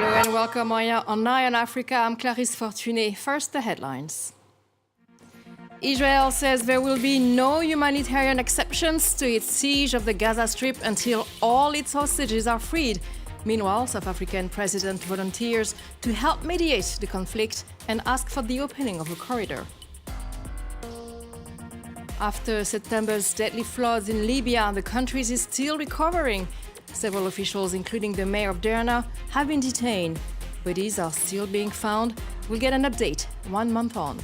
Hello and welcome on Eye on Africa. I'm Clarisse Fortuné. First, the headlines. Israel says there will be no humanitarian exceptions to its siege of the Gaza Strip until all its hostages are freed. Meanwhile, South African President volunteers to help mediate the conflict and ask for the opening of a corridor. After September's deadly floods in Libya, the country is still recovering. Several officials, including the mayor of Derna, have been detained. Bodies are still being found. We'll get an update 1 month on.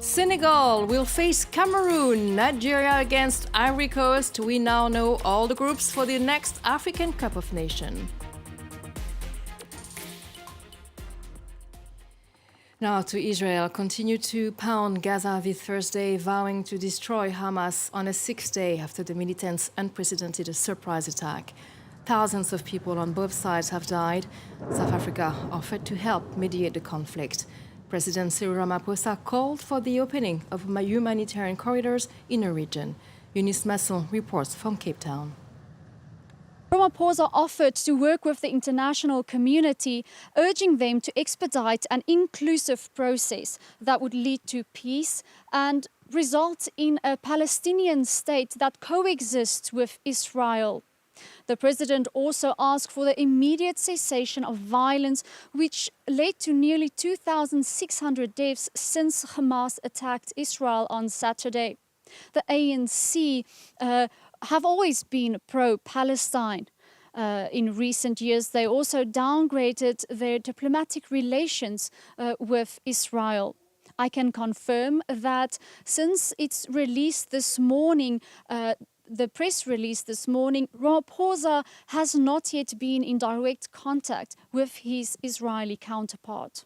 Senegal will face Cameroon, Nigeria against Ivory Coast. We now know all the groups for the next African Cup of Nations. Now to Israel. Continue to pound Gaza this Thursday, vowing to destroy Hamas on a 6th day after the militants' unprecedented surprise attack. Thousands of people on both sides have died. South Africa offered to help mediate the conflict. President Cyril Ramaphosa called for the opening of humanitarian corridors in the region. Eunice Masson reports from Cape Town. Ramaphosa offered to work with the international community, urging them to expedite an inclusive process that would lead to peace and result in a Palestinian state that coexists with Israel. The president also asked for the immediate cessation of violence, which led to nearly 2,600 deaths since Hamas attacked Israel on Saturday. The ANC have always been pro-Palestine. In recent years, they also downgraded their diplomatic relations with Israel. I can confirm that since its release this morning, the press release this morning, Ramaphosa has not yet been in direct contact with his Israeli counterpart.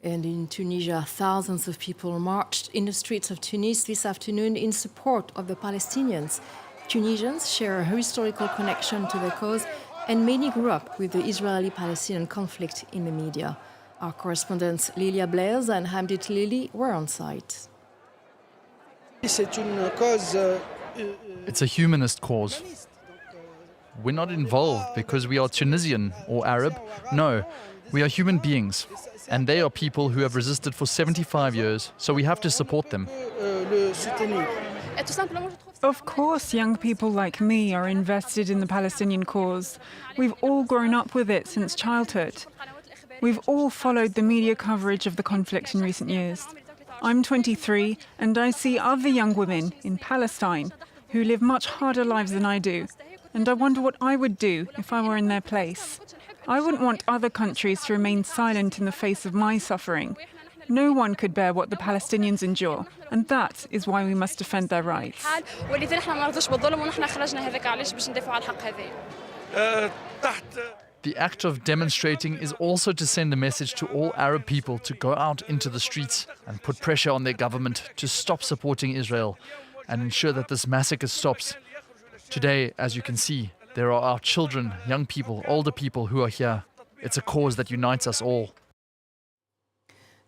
And in Tunisia, thousands of people marched in the streets of Tunis this afternoon in support of the Palestinians. Tunisians share a historical connection to the cause, and many grew up with the Israeli-Palestinian conflict in the media. Our correspondents Lilia Blaise and Hamdit Lili were on site. It's a humanist cause. We're not involved because we are Tunisian or Arab. No, we are human beings. And they are people who have resisted for 75 years, so we have to support them. Of course, young people like me are invested in the Palestinian cause. We've all grown up with it since childhood. We've all followed the media coverage of the conflict in recent years. I'm 23, and I see other young women in Palestine who live much harder lives than I do. And I wonder what I would do if I were in their place. I wouldn't want other countries to remain silent in the face of my suffering. No one could bear what the Palestinians endure, and that is why we must defend their rights. The act of demonstrating is also to send a message to all Arab people to go out into the streets and put pressure on their government to stop supporting Israel and ensure that this massacre stops. Today, as you can see, there are our children, young people, older people who are here. It's a cause that unites us all.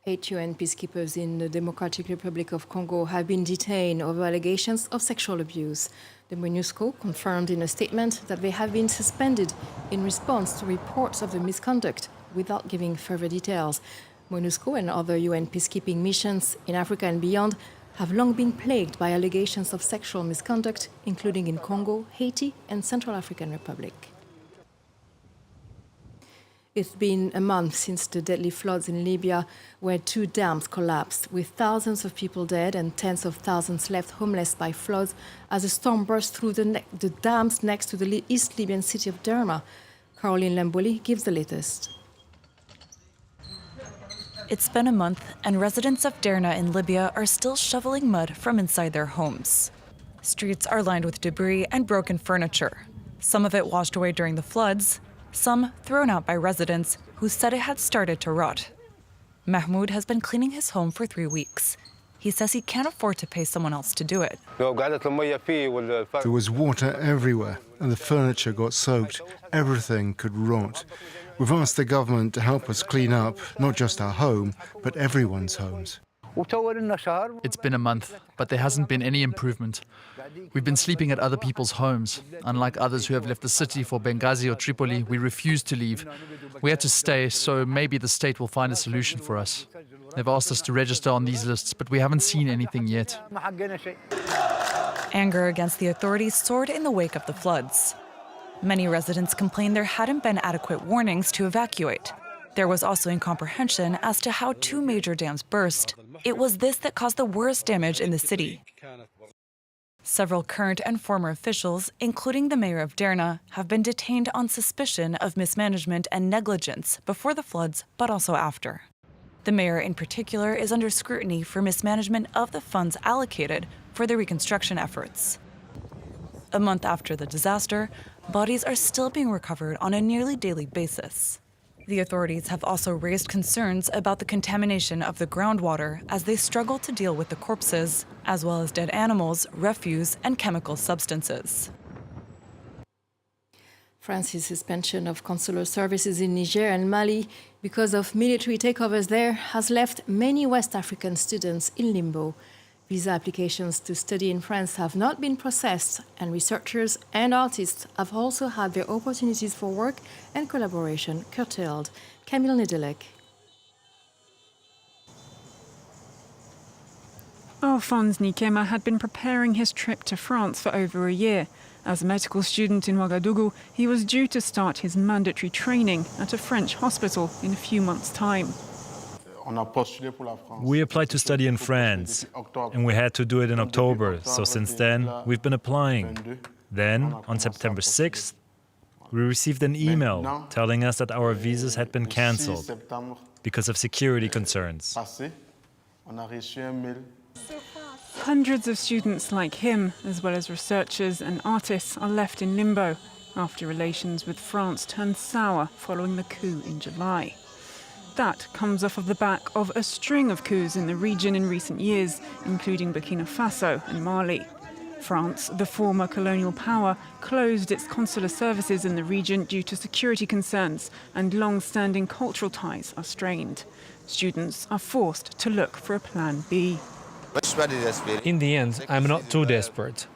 8 UN peacekeepers in the Democratic Republic of Congo have been detained over allegations of sexual abuse. The MONUSCO confirmed in a statement that they have been suspended in response to reports of the misconduct without giving further details. MONUSCO and other UN peacekeeping missions in Africa and beyond have long been plagued by allegations of sexual misconduct, including in Congo, Haiti, and Central African Republic. It's been a month since the deadly floods in Libya, where 2 dams collapsed, with thousands of people dead and tens of thousands left homeless by floods as a storm burst through the dams next to the East Libyan city of Derna. Caroline Lamboli gives the latest. It's been a month, and residents of Derna in Libya are still shoveling mud from inside their homes. Streets are lined with debris and broken furniture, some of it washed away during the floods, some thrown out by residents who said it had started to rot. Mahmoud has been cleaning his home for 3 weeks. He says he can't afford to pay someone else to do it. There was water everywhere, and the furniture got soaked. Everything could rot. We've asked the government to help us clean up, not just our home, but everyone's homes. It's been a month, but there hasn't been any improvement. We've been sleeping at other people's homes. Unlike others who have left the city for Benghazi or Tripoli, we refused to leave. We had to stay, so maybe the state will find a solution for us. They've asked us to register on these lists, but we haven't seen anything yet. Anger against the authorities soared in the wake of the floods. Many residents complained there hadn't been adequate warnings to evacuate. There was also incomprehension as to how two major dams burst. It was this that caused the worst damage in the city. Several current and former officials, including the mayor of Derna, have been detained on suspicion of mismanagement and negligence before the floods, but also after. The mayor in particular is under scrutiny for mismanagement of the funds allocated for the reconstruction efforts. A month after the disaster, bodies are still being recovered on a nearly daily basis. The authorities have also raised concerns about the contamination of the groundwater as they struggle to deal with the corpses, as well as dead animals, refuse, and chemical substances. France's suspension of consular services in Niger and Mali because of military takeovers there has left many West African students in limbo. Visa applications to study in France have not been processed, and researchers and artists have also had their opportunities for work and collaboration curtailed. Camille Nedelec. Alphonse Nikema had been preparing his trip to France for over a year. As a medical student in Ouagadougou, he was due to start his mandatory training at a French hospital in a few months' time. We applied to study in France, and we had to do it in October, so since then we've been applying. Then, on September 6th, we received an email telling us that our visas had been cancelled because of security concerns. Hundreds of students like him, as well as researchers and artists, are left in limbo after relations with France turned sour following the coup in July. That comes off of the back of a string of coups in the region in recent years, including Burkina Faso and Mali. France, the former colonial power, closed its consular services in the region due to security concerns, and long-standing cultural ties are strained. Students are forced to look for a plan B. In the end, I'm not too desperate.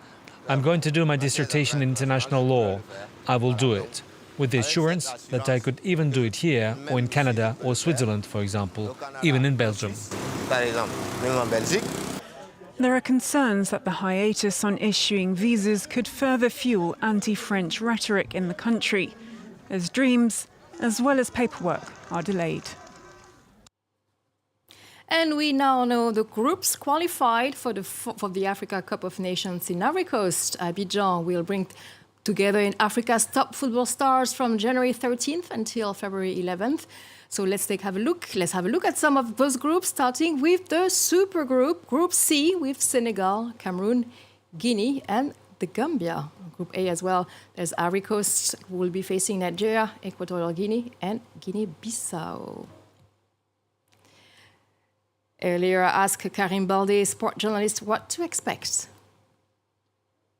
I'm going to do my dissertation in international law. I will do it, with the assurance that I could even do it here or in Canada or Switzerland, for example, even in Belgium. There are concerns that the hiatus on issuing visas could further fuel anti-French rhetoric in the country, as dreams, as well as paperwork, are delayed. And we now know the groups qualified for the Africa Cup of Nations in Ivory Coast. Abidjan will bring together in Africa's top football stars from January 13th until February 11th. So let's have a look. Let's have a look at some of those groups, starting with the super group, Group C, with Senegal, Cameroon, Guinea, and the Gambia. Group A as well. There's Ivory Coast, who will be facing Nigeria, Equatorial Guinea, and Guinea-Bissau. Earlier, I asked Karim Balde, sport journalist, what to expect.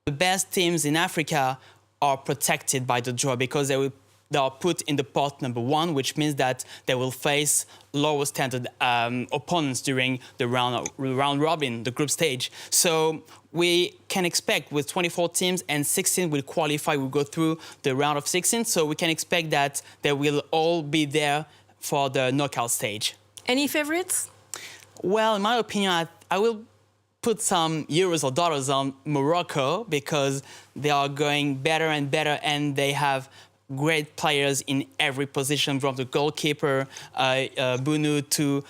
The best teams in Africa are protected by the draw because they are put in the pot number 1, which means that they will face lower standard opponents during the round robin, the group stage. So we can expect with 24 teams and 16 will qualify, will go through the round of 16. So we can expect that they will all be there for the knockout stage. Any favorites? Well, in my opinion, I will put some euros or dollars on Morocco because they are going better and better and they have great players in every position, from the goalkeeper, Bunu, to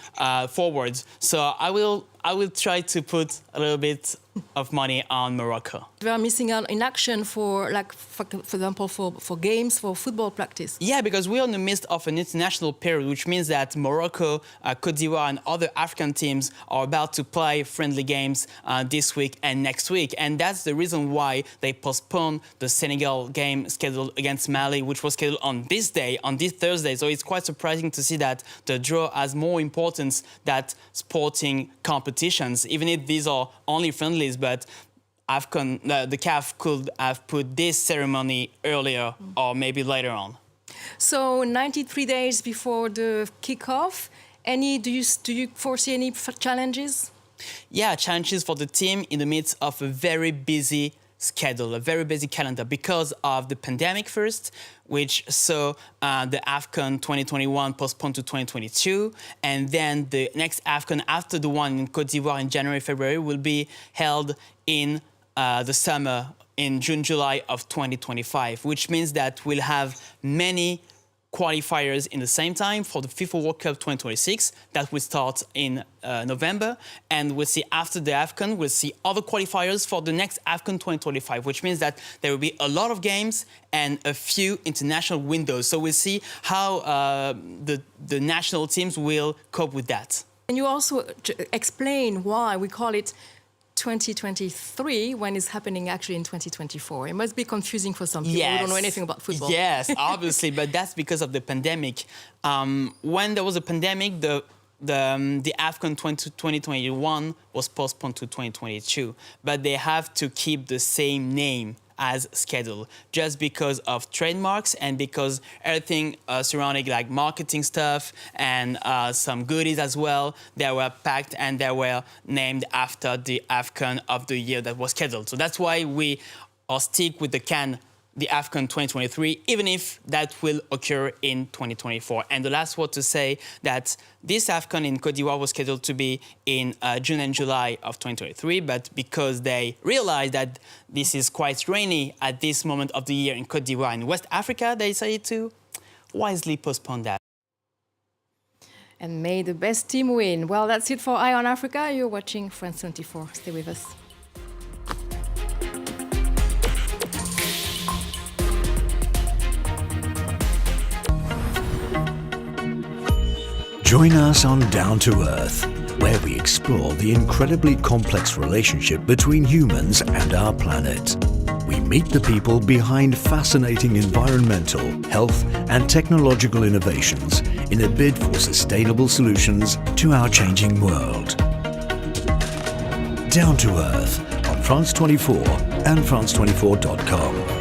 forwards. So I will try to put a little bit of money on Morocco. We are missing out in action for example, for games, for football practice. Yeah, because we are in the midst of an international period, which means that Morocco, Côte d'Ivoire, and other African teams are about to play friendly games this week and next week. And that's the reason why they postponed the Senegal game scheduled against Mali, which was scheduled on this day, on this Thursday. So it's quite surprising to see that the draw has more importance than sporting competitions, even if these are only friendlies. But the CAF could have put this ceremony earlier or maybe later on. So 93 days before the kickoff, Do you foresee any challenges? Yeah, challenges for the team in the midst of a very busy schedule, a very busy calendar because of the pandemic first, which saw the AFCON 2021 postponed to 2022. And then the next AFCON after the one in Côte d'Ivoire in January, February will be held in the summer in June, July of 2025, which means that we'll have many qualifiers in the same time for the FIFA World Cup 2026 that will start in November, and we'll see after the AFCON, we'll see other qualifiers for the next AFCON 2025, which means that there will be a lot of games and a few international windows. So we'll see how the national teams will cope with that. Can you also explain why we call it 2023 when it's happening actually in 2024? It must be confusing for some people who don't know anything about football. Yes, obviously, but that's because of the pandemic. When there was a pandemic, the AFCON 2021 was postponed to 2022, but they have to keep the same name as scheduled, just because of trademarks and because everything surrounding like marketing stuff and some goodies as well, they were packed and they were named after the AFCON of the year that was scheduled. So that's why we are stick with the AFCON 2023, even if that will occur in 2024. And the last word to say that this AFCON in Côte d'Ivoire was scheduled to be in June and July of 2023, but because they realized that this is quite rainy at this moment of the year in Côte d'Ivoire and West Africa, they decided to wisely postpone that. And may the best team win. Well, that's it for Eye on Africa. You're watching France 24. Stay with us. Join us on Down to Earth, where we explore the incredibly complex relationship between humans and our planet. We meet the people behind fascinating environmental, health, and technological innovations in a bid for sustainable solutions to our changing world. Down to Earth on France 24 and France24.com.